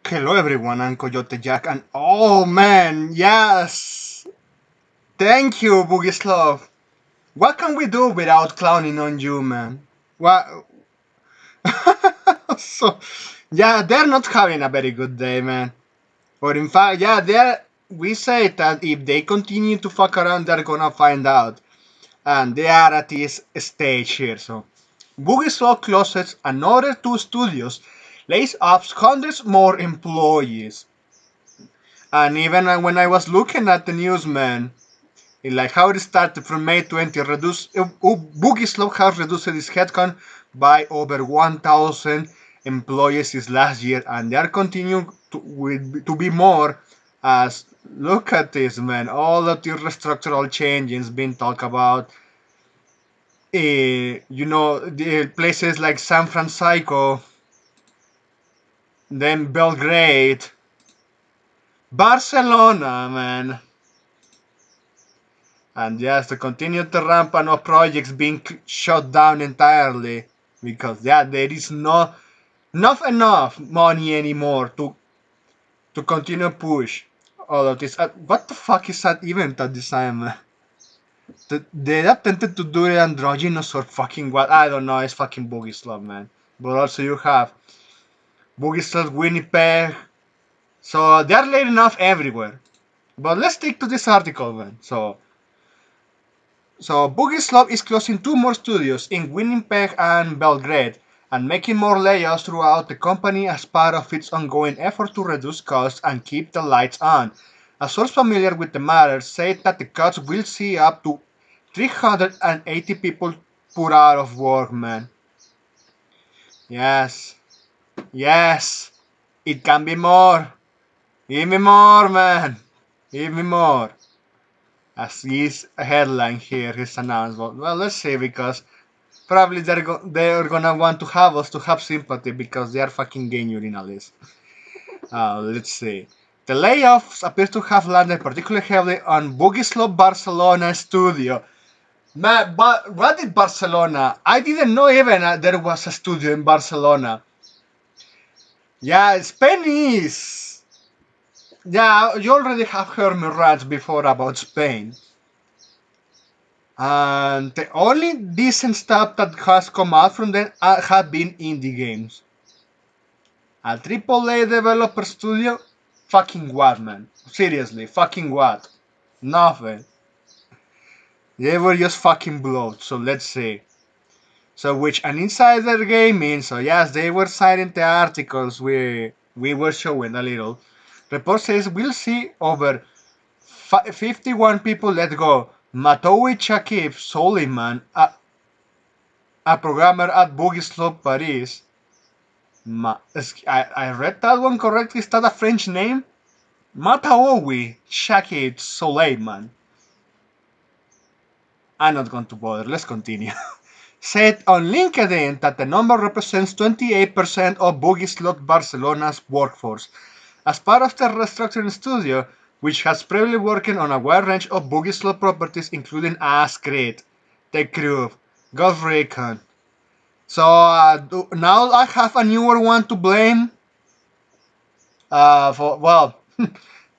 Hello everyone, I'm Coyote Jack, and oh man, yes! Thank you, Bugislop. What can we do without clowning on you, man? What? so, yeah, they're not having a very good day, man. Or in fact, yeah, they're. We say that if they continue to fuck around, they're gonna find out. And they are at this stage here, so. Bugislop closes another two studios, lays off hundreds more employees. And even when I was looking at the news, man, like how it started from May 20, Boogie Slope has reduced its headcount by over 1,000 employees this last year, and they are continuing to be more. As look at this, man, all of the structural changes being talked about. The places like San Francisco, then Belgrade, Barcelona, man. And yes, to continue the rampant of projects being shut down entirely because yeah, there is not enough money anymore to continue push all of this. What the fuck is that event at this time? They attempted to do the androgynous or fucking what? I don't know. It's fucking Boogie Slop, man. But also you have Boogie Slop, Winnipeg. So they're laying off everywhere. But let's stick to this article, man. So bugislop is closing two more studios in Winnipeg and Belgrade and making more layoffs throughout the company as part of its ongoing effort to reduce costs and keep the lights on. A source familiar with the matter said that the cuts will see up to 380 people put out of work, man. Yes, yes, it can be more. Give me more, man. Give me more. As his headline here, his announcement. Well, let's see, because probably they're gonna want to have us to have sympathy because they are fucking gay urinalists. Let's see. The layoffs appear to have landed particularly heavily on Bugislop Barcelona studio. Man, but what is Barcelona? I didn't know even there was a studio in Barcelona. Yeah, Spain is. Yeah, you already have heard me rant before about Spain. And the only decent stuff that has come out from them have been indie games. A AAA developer studio? Fucking what, man? Seriously, fucking what? Nothing. They were just fucking bloat, so let's see. So, which an insider gaming, so yes, they were citing the articles we were showing a little. Report says we'll see over 51 people let go. Matoui Chakib Soliman, a programmer at Bugislop Paris. I read that one correctly. Is that a French name? Mataowi Shakid Soleiman. I'm not going to bother. Let's continue. Said on LinkedIn that the number represents 28% of Bugislot Barcelona's workforce. As part of the restructuring studio, which has previously worked on a wide range of Bugislot properties, including Ascrit, The Crew, Ghost Recon. So now I have a newer one to blame. For well,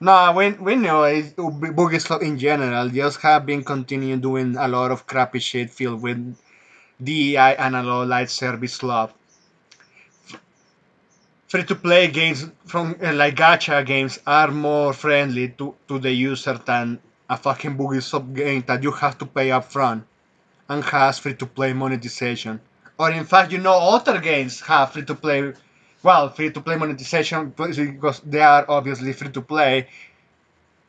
no, we know Boogie Club in general just have been continuing doing a lot of crappy shit filled with DEI and a lot of light service love. Free to play games from like gacha games are more friendly to the user than a fucking Boogie Club game that you have to pay up front and has free to play monetization. Or in fact, other games have free to play. Well, free to play monetization because they are obviously free to play.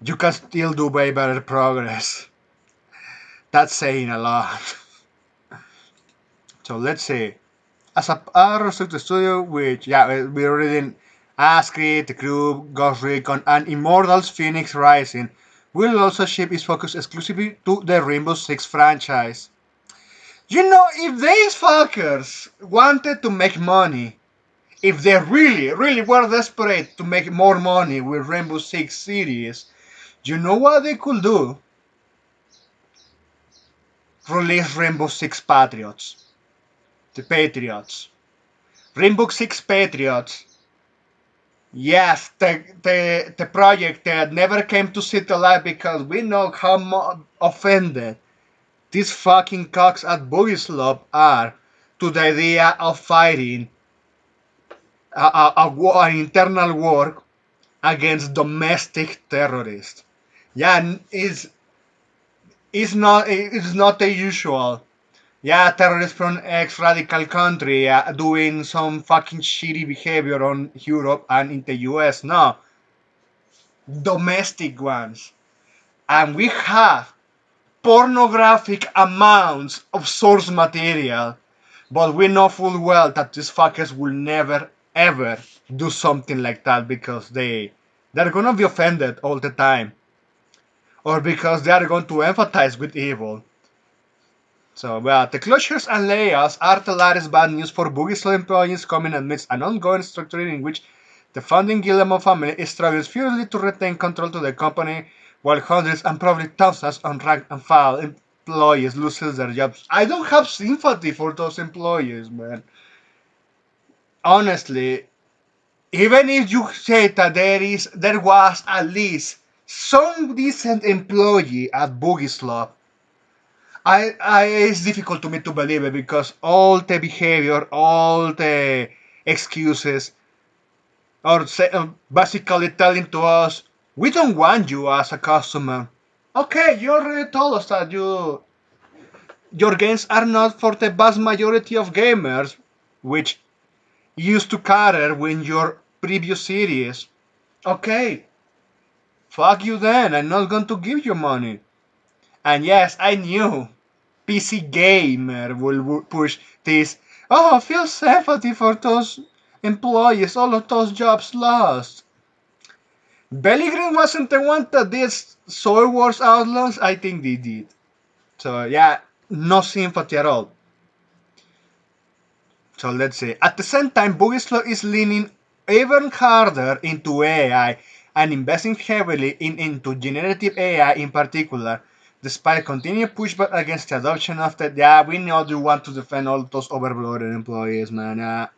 You can still do way better progress. That's saying a lot. So let's see. As a restricted studio, which we're reading Ascrit, The Crew, Ghost Recon, and Immortals Phoenix Rising, will also shift its focus exclusively to the Rainbow Six franchise. If these fuckers wanted to make money, if they really, really were desperate to make more money with Rainbow Six series, you know what they could do? Release Rainbow Six Patriots. The Patriots. Rainbow Six Patriots. Yes, the project that never came to sit alive because we know how offended these fucking cocks at bugislop are to the idea of fighting an internal war against domestic terrorists. Yeah, it's not the usual. Yeah, terrorists from ex-radical country doing some fucking shitty behavior on Europe and in the US. No, domestic ones. And we have pornographic amounts of source material, but we know full well that these fuckers will never ever do something like that because they're gonna be offended all the time, or because they are going to empathize with evil. So, well, the closures and layoffs are the latest bad news for Bugislaw employees coming amidst an ongoing restructuring in which the founding Guillermo family is struggling furiously to retain control to the company, while hundreds and probably thousands of rank and file employees lose their jobs. I don't have sympathy for those employees, man. Honestly, even if you say that there was at least some decent employee at Bugislaw, it's difficult to me to believe it because all the behavior, all the excuses, or basically telling to us, we don't want you as a customer. Okay, you already told us that your games are not for the vast majority of gamers, which used to cater when your previous series. Okay, fuck you then. I'm not going to give you money. And yes, I knew PC Gamer will push this. Oh, feel sympathy for those employees, all of those jobs lost. Belligreen wasn't the one that did Soul Wars Outlaws. I think they did. So yeah, no sympathy at all. So let's see. At the same time, Bugislaw is leaning even harder into AI and investing heavily into generative AI in particular, despite continued pushback against the adoption of that. Yeah, we know you want to defend all those overloaded employees, man.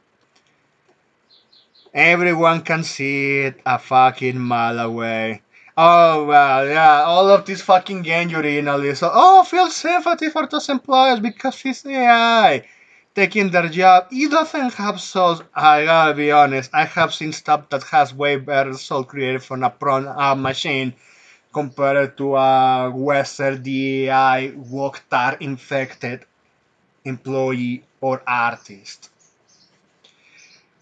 Everyone can see it a fucking mile away. Oh well, yeah, all of this fucking injury and all this. So, oh, feel sympathy for those employers because it's AI taking their job. It doesn't have souls. I gotta be honest. I have seen stuff that has way better soul created from a machine compared to a Western DAI Woktar infected employee or artist.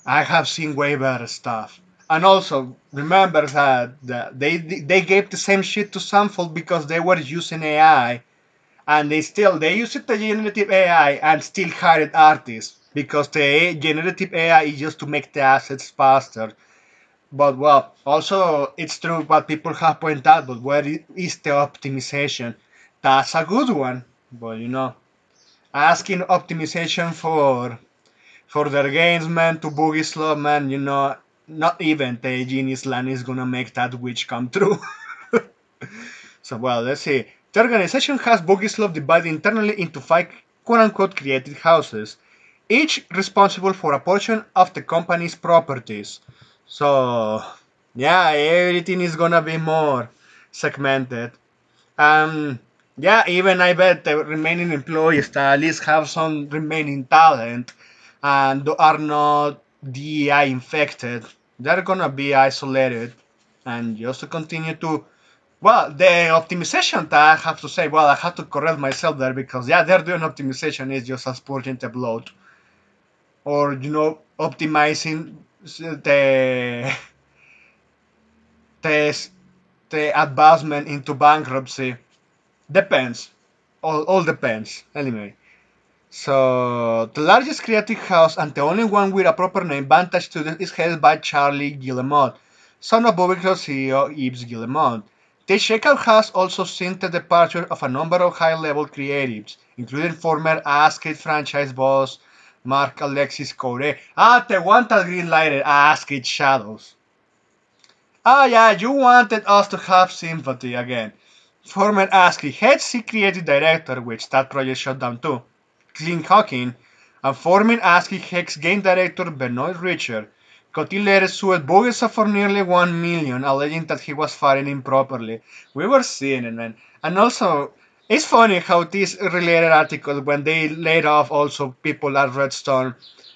I have seen way better stuff. And also, remember that they gave the same shit to Sample because they were using AI, and they used the generative AI and still hired artists because the generative AI is just to make the assets faster. But well, also it's true what people have pointed out. But where is the optimization? That's a good one, but asking optimization for their games, man, to Boogie Slow, man, not even the Genius Land is gonna make that wish come true. So, well, let's see. The organization has Boogie Slow divided internally into five quote-unquote creative houses, each responsible for a portion of the company's properties. So, yeah, everything is gonna be more segmented. Um, yeah, even I bet the remaining employees that at least have some remaining talent and are not DEI infected, they're gonna be isolated and just to continue to. Well, the optimization that I have to say, well, I have to correct myself there because yeah, they're doing optimization is just as purging the bloat or optimizing the the the advancement into bankruptcy. Depends. All depends. Anyway. So, the largest creative house and the only one with a proper name, Vantage Studios, is headed by Charlie Guillemot, son of Bobby CEO Yves Guillemot. The shakeout has also seen the departure of a number of high-level creatives, including former Asked franchise boss Mark Alexis Corey. The one that greenlighted Asked Shadows. Yeah, you wanted us to have sympathy again. Former ASCII head C creative director, which that project shut down too, Clint Hawking, and former ASCII head game director Benoit Richard Coty later sued Bogesa for nearly 1 million, alleging that he was firing improperly. We were seeing it, man. And also, it's funny how these related articles, when they laid off also people at Redstone,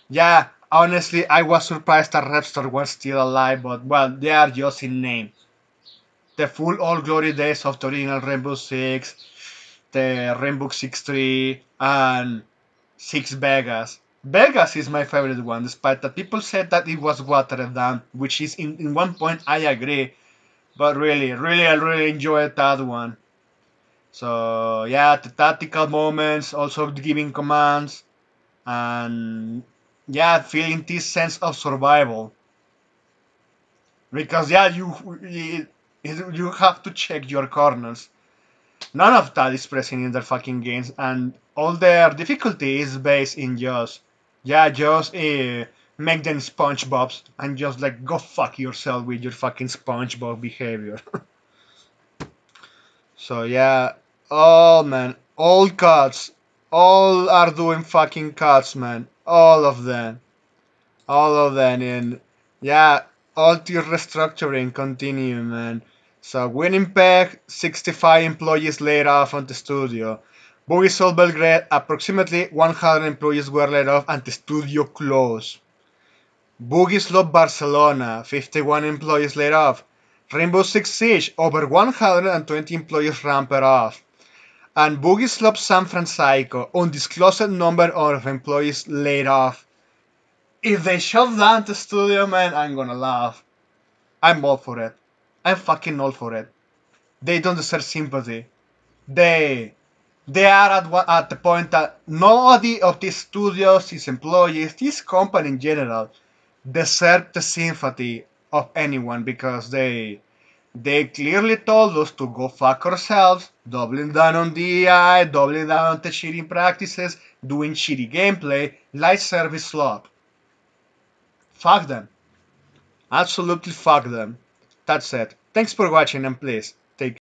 yeah, honestly, I was surprised that Redstone was still alive, but well, they are just in name. The full old glory days of the original Rainbow Six, the Rainbow Six 3, and Six Vegas. Vegas is my favorite one, despite that people said that it was watered down, which is in one point I agree, but really, I really enjoyed that one. So yeah, the tactical moments, also giving commands, and yeah, feeling this sense of survival. Because yeah, you have to check your corners. None of that is present in their fucking games, and all their difficulty is based in just, yeah, just make them SpongeBobs and just like go fuck yourself with your fucking SpongeBob behavior. So yeah, all man, all cuts, all are doing fucking cuts, man, all of them, and yeah, all the restructuring continue, man. So Winnipeg, 65 employees laid off on the studio. Bugislop Belgrade, approximately 100 employees were laid off and the studio closed. Bugislop Barcelona, 51 employees laid off. Rainbow Six Siege, over 120 employees ramped off. And Bugislop San Francisco, undisclosed number of employees laid off. If they shut down the studio, man, I'm gonna laugh. I'm all for it. I'm fucking all for it. They don't deserve sympathy. They they are at the point that nobody of these studios, these employees, this company in general, deserve the sympathy of anyone because they clearly told us to go fuck ourselves, doubling down on DEI, doubling down on the cheating practices, doing shitty gameplay, light service slop. Fuck them. Absolutely fuck them. That's it. Thanks for watching and please take